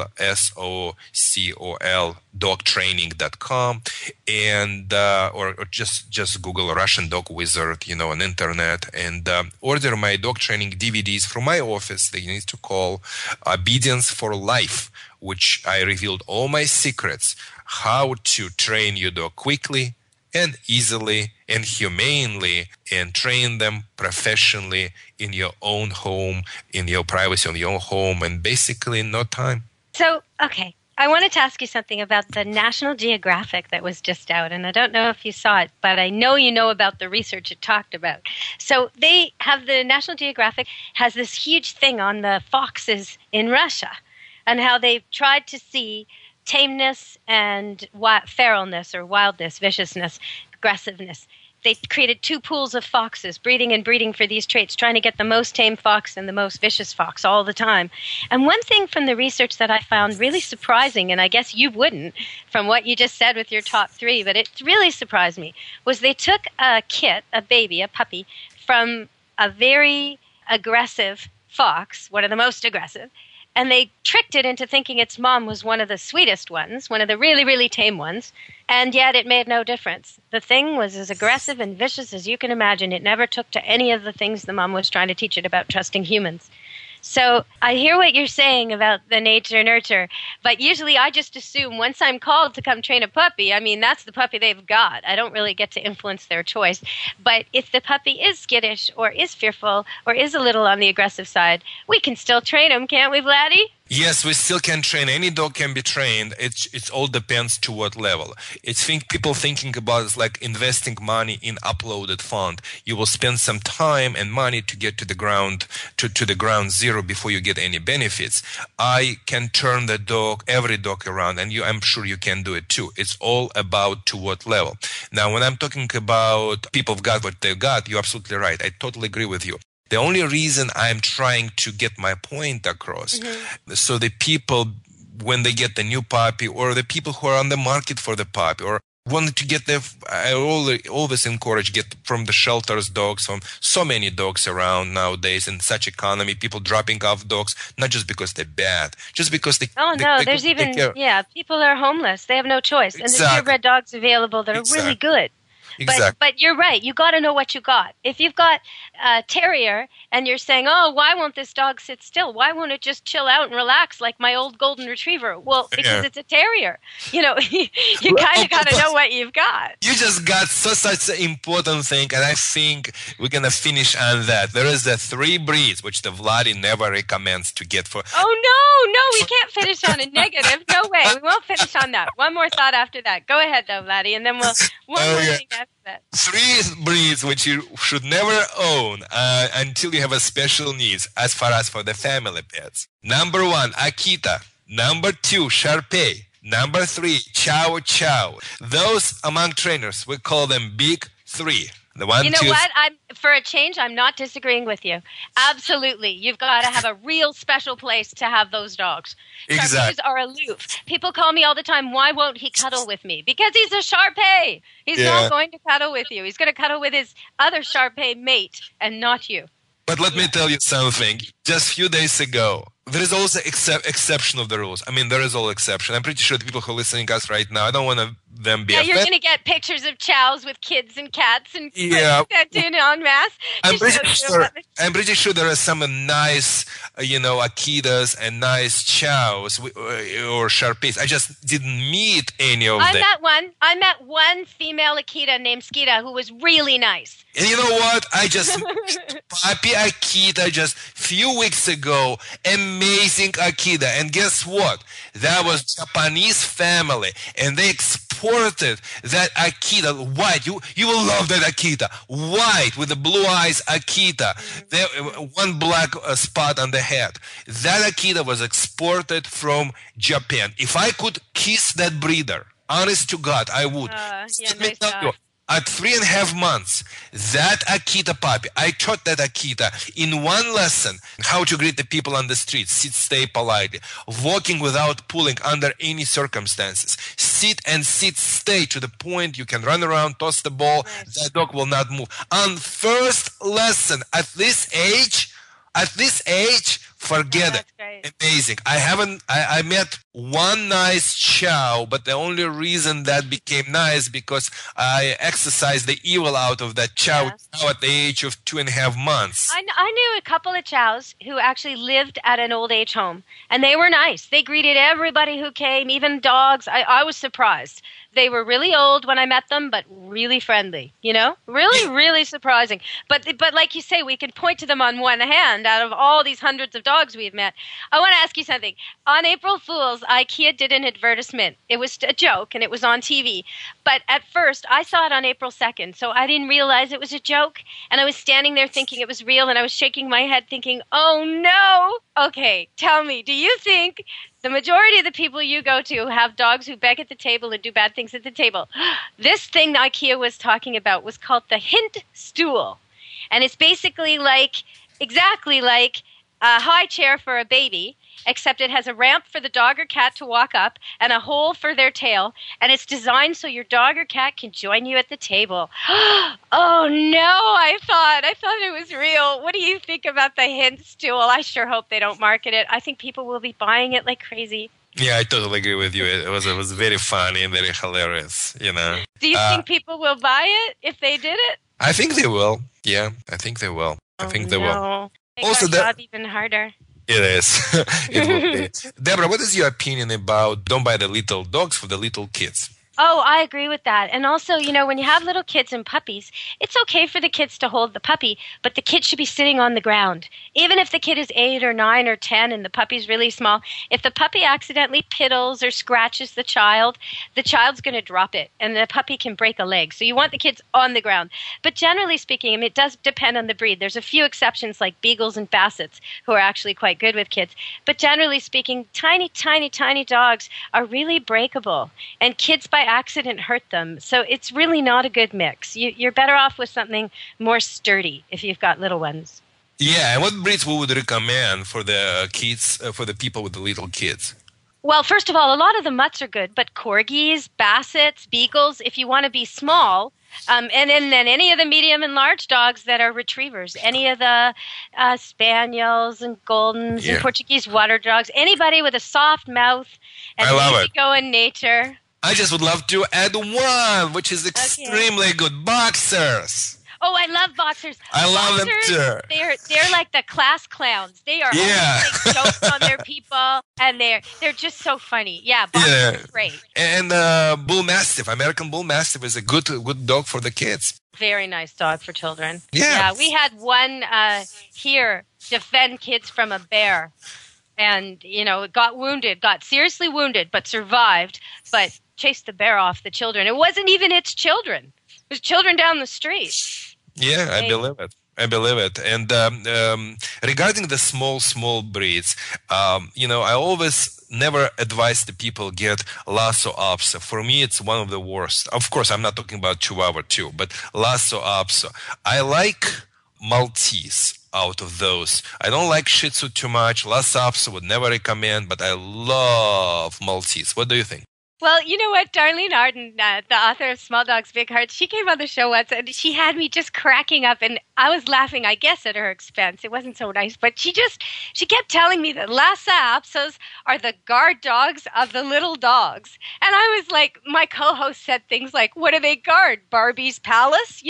SOCOL, dogtraining.com, and or just Google Russian Dog Wizard, on internet, and order my dog training DVDs from my office. They need to call Obedience for Life, which I revealed all my secrets, how to train your dog quickly and easily and humanely, and train them professionally in your own home, in your privacy, on your own home, and basically in no time. So, okay, I wanted to ask you something about the National Geographic that was just out, and I don't know if you saw it, but I know you know about the research it talked about. So the National Geographic has this huge thing on the foxes in Russia and how they've tried to see tameness and feralness or wildness, viciousness, aggressiveness. They created 2 pools of foxes, breeding and breeding for these traits, trying to get the most tame fox and the most vicious fox all the time. And one thing from the research that I found really surprising, and I guess you wouldn't from what you just said with your top 3, but it really surprised me, was they took a baby, a puppy, from a very aggressive fox, one of the most aggressive, and they tricked it into thinking its mom was one of the sweetest ones, one of the really, really tame ones, and yet it made no difference. The thing was as aggressive and vicious as you can imagine. It never took to any of the things the mom was trying to teach it about trusting humans. So I hear what you're saying about the nature-nurture, but usually I just assume once I'm called to come train a puppy, I mean, that's the puppy they've got. I don't really get to influence their choice. But if the puppy is skittish or is fearful or is a little on the aggressive side, we can still train them, can't we, Vladi? Yes, we still can train. Any dog can be trained. It all depends to what level. People thinking about it's like investing money in uploaded font. You will spend some time and money to get to the ground to the ground zero before you get any benefits. I can turn every dog around, and I'm sure you can do it too. It's all about to what level. Now, when I'm talking about people have got what they've got, you're absolutely right. I totally agree with you. The only reason I'm trying to get my point across, so the people, when they get the new puppy, or the people who are on the market for the puppy, or wanted to get I always encourage get from the shelters dogs, from so many dogs around nowadays in such economy, people dropping off dogs, not just because they're bad, just because they... people are homeless. They have no choice. And there's purebred dogs available that are really good. Exactly. But you're right. You got to know what you got. If you've got a terrier and you're saying, "Oh, why won't this dog sit still? Why won't it just chill out and relax like my old golden retriever?" Well, because it's a terrier. You kind of got to know what you've got. You just got such an important thing, and I think we're gonna finish on that. There is the 3 breeds which the Vladi never recommends to get for. Oh no, we can't finish on a negative. No way, we won't finish on that. One more thought after that. Go ahead, though, Vladi, and then we'll one more thing after that. 3 breeds which you should never own until you have a special needs as far as for the family pets. Number 1, Akita. Number 2, Shar-Pei. Number 3, Chow Chow. Those among trainers, we call them Big 3. The one, you know what? For a change, I'm not disagreeing with you. Absolutely. You've got to have a real special place to have those dogs. Exactly. Shar-Peis are aloof. People call me all the time, "Why won't he cuddle with me?" Because he's a Shar-Pei. He's not going to cuddle with you. He's going to cuddle with his other Shar-Pei mate and not you. But let me tell you something. Just a few days ago, there is also exception of the rules. I mean, there is all exception. I'm pretty sure the people who are listening to us right now, I don't want them be you're going to get pictures of chows with kids and cats and en masse. I'm pretty sure there are some nice, Akitas and nice chows or Shar-Peis. I just didn't meet any of them. I met one female Akita named Skita who was really nice. And you know what? I just puppy Akita just few weeks ago. Amazing Akita. And guess what? That was Japanese family. And they exported that Akita white. You will love that Akita. White with the blue eyes Akita. There, one black spot on the head. That Akita was exported from Japan. If I could kiss that breeder, honest to God, I would. At 3.5 months, that Akita puppy, I taught that Akita in one lesson how to greet the people on the street, sit, stay politely, walking without pulling under any circumstances, sit and sit, stay to the point you can run around, toss the ball, the dog will not move. On first lesson, at this age, forget it. Great. Amazing. I met one nice chow, but the only reason that became nice because I exercised the evil out of that chow now at the age of 2.5 months. I knew a couple of chows who actually lived at an old age home, and they were nice. They greeted everybody who came, even dogs. I was surprised. They were really old when I met them, but really friendly, Really, really surprising. But like you say, we can point to them on one hand out of all these hundreds of dogs we've met. I want to ask you something. On April Fool's, IKEA did an advertisement. It was a joke, and it was on TV. But at first, I saw it on April 2nd, so I didn't realize it was a joke. And I was standing there thinking it was real, and I was shaking my head thinking, oh, no. Okay, tell me, do you think the majority of the people you go to have dogs who beg at the table and do bad things at the table? This thing IKEA was talking about was called the hint stool. And it's basically exactly like a high chair for a baby, except it has a ramp for the dog or cat to walk up and a hole for their tail. And it's designed so your dog or cat can join you at the table. Oh, no, I thought it was real. What do you think about the hint stool? I sure hope they don't market it. I think people will be buying it like crazy. Yeah, I totally agree with you. It was very funny and very hilarious, Do you think people will buy it if they did it? I think they will. Yeah, I think they will. I think they will. Make also, our job even harder. It is. It will be. Deborah, what is your opinion about don't buy the little dogs for the little kids? Oh, I agree with that. And also, when you have little kids and puppies, it's okay for the kids to hold the puppy, but the kid should be sitting on the ground. Even if the kid is 8 or 9 or 10 and the puppy's really small, if the puppy accidentally piddles or scratches the child's going to drop it, and the puppy can break a leg. So you want the kids on the ground. But generally speaking, it does depend on the breed. There's a few exceptions like beagles and bassets who are actually quite good with kids. But generally speaking, tiny, tiny, tiny dogs are really breakable, and kids by accident hurt them. So it's really not a good mix. You're better off with something more sturdy if you've got little ones. Yeah, and what breeds we would recommend for the kids, for the people with the little kids? Well, first of all, a lot of the mutts are good, but corgis, bassets, beagles, if you want to be small, and then any of the medium and large dogs that are retrievers, any of the spaniels and goldens and Portuguese water dogs, anybody with a soft mouth and easygoing nature. I just would love to add one, which is extremely good. Boxers. Oh, I love boxers. I love them too. They're like the class clowns. They are always making jokes on their people, and they're just so funny. Yeah, boxers are great. And Bull Mastiff, American Bull Mastiff is a good dog for the kids. Very nice dog for children. Yeah, we had one here defend kids from a bear, and got seriously wounded, but survived. But chased the bear off the children. It wasn't even its children. It was children down the street. Yeah, I believe it. And regarding the small breeds, I always never advise the people get Lhasa Apso. For me, it's one of the worst. Of course, I'm not talking about Chihuahua too, but Lhasa Apso. I like Maltese out of those. I don't like Shih Tzu too much. Lhasa Apso would never recommend, but I love Maltese. What do you think? Well, you know what? Darlene Arden, the author of Small Dogs, Big Hearts, she came on the show once and she had me just cracking up, and I was laughing, I guess, at her expense. It wasn't so nice, but she kept telling me that Lhasa Apsos are the guard dogs of the little dogs. And I was like, my co-host said things like, what do they guard? Barbie's palace?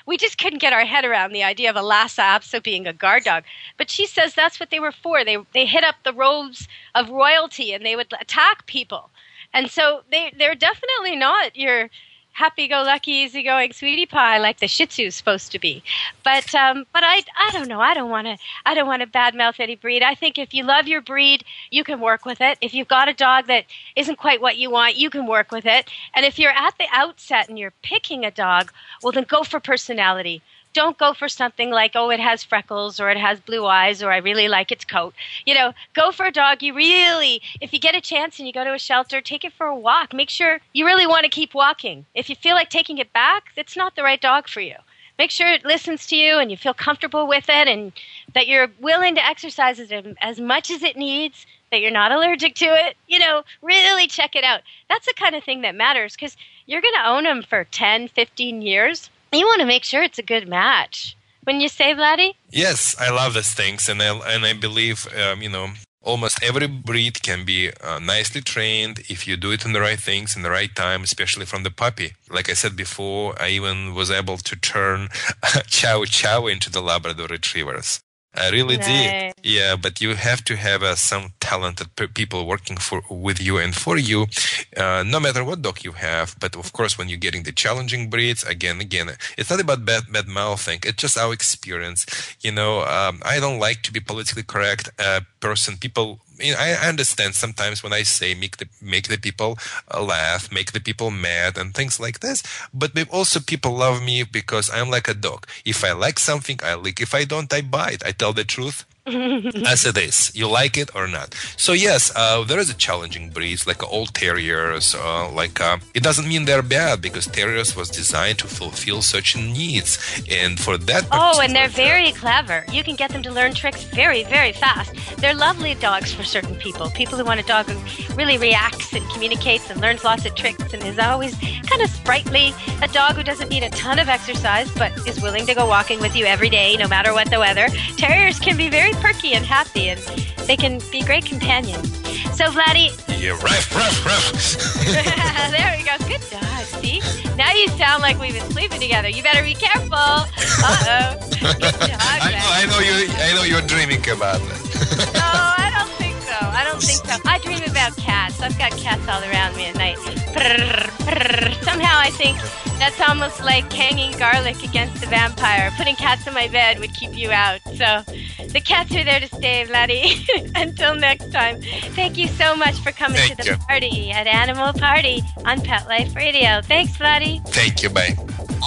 We just couldn't get our head around the idea of a Lhasa Apso being a guard dog. But she says that's what they were for. They hit up the robes of royalty and they would attack people. And so they're definitely not your happy-go-lucky, easygoing sweetie pie like the Shih Tzu is supposed to be. But I don't know. I don't want to badmouth any breed. I think if you love your breed, you can work with it. If you've got a dog that isn't quite what you want, you can work with it. And if you're at the outset and you're picking a dog, well, then go for personality. don't go for something like, oh, it has freckles or it has blue eyes or I really like its coat. Go for a dog you really, if you get a chance and you go to a shelter, take it for a walk. Make sure you really want to keep walking. If you feel like taking it back, it's not the right dog for you. Make sure it listens to you and you feel comfortable with it and that you're willing to exercise it as much as it needs, that you're not allergic to it. Really check it out. That's the kind of thing that matters because you're going to own them for 10, 15 years. You want to make sure it's a good match. Wouldn't you say, Vladi? Yes, I love these things, and I believe, almost every breed can be nicely trained if you do it in the right things in the right time, especially from the puppy. Like I said before, I even was able to turn Chow Chow into the Labrador Retrievers. I really did. Yeah, but you have to have some talented people working with you and for you, no matter what dog you have. But of course, when you're getting the challenging breeds, again, it's not about bad mouthing. It's just our experience. I don't like to be politically correct person. People. I understand sometimes when I say make the people laugh, make the people mad and things like this. But also people love me because I'm like a dog. If I like something, I like. If I don't, I bite. I tell the truth. As it is, you like it or not. So yes, there is a challenging breeds like old terriers. It doesn't mean they're bad because terriers was designed to fulfill certain needs, and for that. And they're very clever. You can get them to learn tricks very, very fast. They're lovely dogs for certain people. People who want a dog who really reacts and communicates and learns lots of tricks and is always kind of sprightly. A dog who doesn't need a ton of exercise but is willing to go walking with you every day, no matter what the weather. Terriers can be very perky and happy, and they can be great companions. So, Vladi... Yeah, ruff. There we go. Good dog, see? Now you sound like we've been sleeping together. You better be careful. Uh-oh. Good dog, I know you're dreaming about that. No, I don't think so. I dream about cats. I've got cats all around me at night. Purr, purr. Somehow I think that's almost like hanging garlic against a vampire. Putting cats in my bed would keep you out. So the cats are there to stay, Vladi. Until next time. Thank you so much for coming to the party at Animal Party on Pet Life Radio. Thanks, Vladi. Thank you. Bye.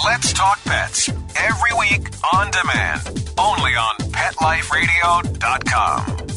Let's Talk Pets. Every week on demand. Only on PetLifeRadio.com.